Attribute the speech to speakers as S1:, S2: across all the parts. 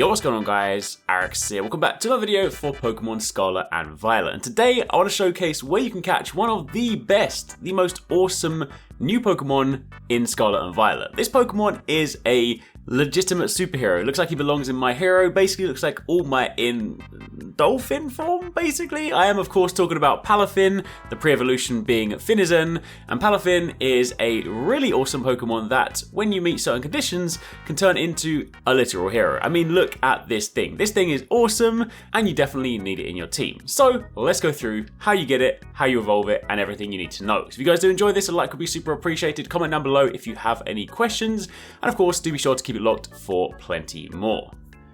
S1: Yo, what's going on guys, HyperX here. Welcome back to another video for Pokemon Scarlet and Violet. And today I want to showcase where you can catch one of the best, the most awesome new Pokemon in Scarlet and Violet. This Pokemon is a legitimate superhero. It looks like he belongs in My Hero. Basically looks like All Might in dolphin form, basically. I am of course talking about Palafin, the pre-evolution being Finizen, and Palafin is a really awesome Pokemon that, when you meet certain conditions, can turn into a literal hero. I mean, look at this thing. This thing is awesome, and you definitely need it in your team. So, let's go through how you get it, how you evolve it, and everything you need to know. So if you guys do enjoy this, a like would be super appreciated. Comment down below if you have any questions, and of course, do be sure to keep it locked for plenty more.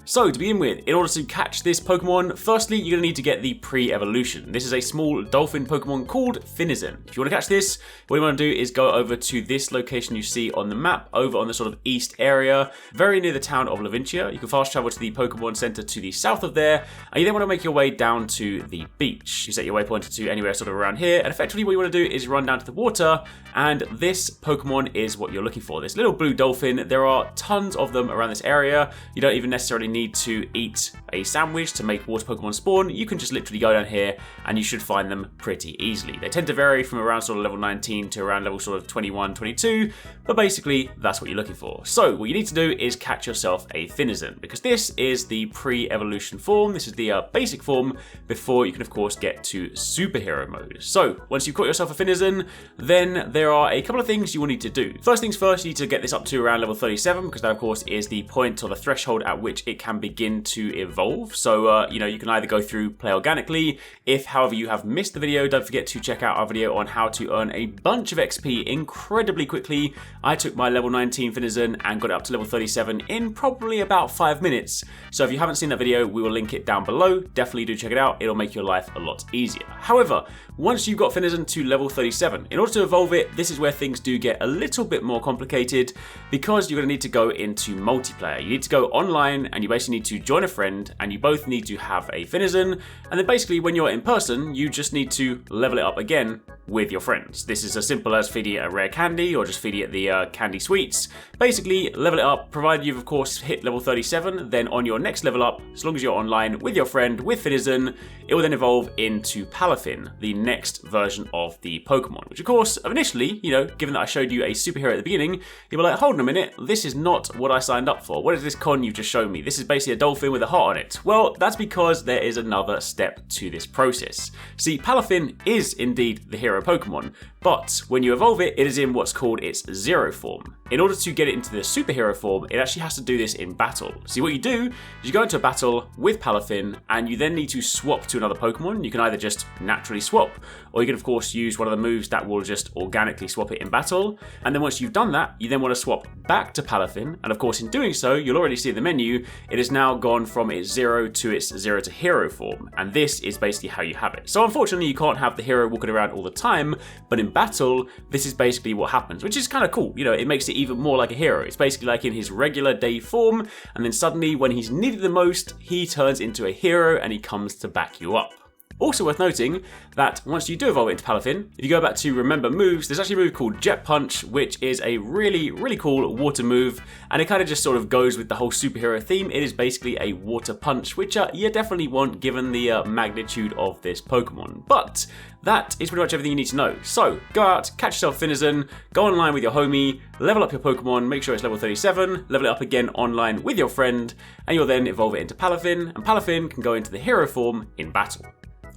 S1: So to begin with, in order to catch this Pokemon, firstly you're going to need to get the pre-evolution. This is a small dolphin Pokemon called Finizen. If you want to catch this, what you want to do is go over to this location you see on the map, over on the sort of east area, very near the town of Lavincia. You can fast travel to the Pokemon Center to the south of there, and you then want to make your way down to the beach. You set your waypoint to anywhere sort of around here, and effectively what you want to do is run down to the water, and this Pokemon is what you're looking for. This little blue dolphin, there are tons of them around this area. You don't even necessarily need to eat a sandwich to make water Pokemon spawn. You can just literally go down here and you should find them pretty easily. They tend to vary from around sort of level 19 to around level sort of 21, 22, but basically that's what you're looking for. So what you need to do is catch yourself a Finizen, because this is the pre-evolution form. This is the basic form before you can of course get to superhero mode. So once you've caught yourself a Finizen, then there are a couple of things you will need to do. First things first, you need to get this up to around level 37, because that of course is the point or the threshold at which it can begin to evolve. So you can either go through play organically. If however you have missed the video, don't forget to check out our video on how to earn a bunch of XP incredibly quickly. I took my level 19 Finizen and got it up to level 37 in probably about 5 minutes. So if you haven't seen that video, we will link it down below. Definitely do check it out. It'll make your life a lot easier. However, once you've got Finizen to level 37, in order to evolve it, this is where things do get a little bit more complicated, because you're going to need to go into multiplayer. You need to go online and you basically need to join a friend, and you both need to have a Finizen, and then basically when you're in person, you just need to level it up again with your friends. This is as simple as feeding it a rare candy or just feeding it the candy sweets. Basically, level it up, provided you've of course hit level 37, then on your next level up, as long as you're online with your friend with Finizen, it will then evolve into Palafin, the next version of the Pokemon, which of course, initially, given that I showed you a superhero at the beginning, you were like, hold on a minute, this is not what I signed up for. What is this con you've just shown me? This is basically a dolphin with a heart on it. Well, that's because there is another step to this process. See, Palafin is indeed the hero Pokemon, but when you evolve it, it is in what's called its zero form. In order to get it into the superhero form, it actually has to do this in battle. See, what you do is you go into a battle with Palafin, and you then need to swap to another Pokemon. You can either just naturally swap, or you can of course use one of the moves that will just organically swap it in battle. And then once you've done that, you then want to swap back to Palafin, and of course in doing so, you'll already see in the menu, it has now gone from its zero to hero form, and this is basically how you have it. So unfortunately, you can't have the hero walking around all the time, but in battle, this is basically what happens, which is kind of cool. It makes it even more like a hero. It's basically like in his regular day form, and then suddenly when he's needed the most, he turns into a hero and he comes to back you up. Also worth noting that once you do evolve it into Palafin, if you go back to remember moves, there's actually a move called Jet Punch, which is a really, really cool water move, and it kind of just sort of goes with the whole superhero theme. It is basically a water punch, which you definitely want given the magnitude of this Pokemon. But that is pretty much everything you need to know. So go out, catch yourself Finizen, go online with your homie, level up your Pokemon, make sure it's level 37, level it up again online with your friend, and you'll then evolve it into Palafin, and Palafin can go into the hero form in battle.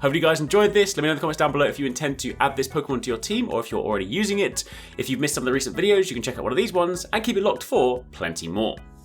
S1: Hope you guys enjoyed this. Let me know in the comments down below if you intend to add this Pokemon to your team or if you're already using it. If you've missed some of the recent videos, you can check out one of these ones and keep it locked for plenty more.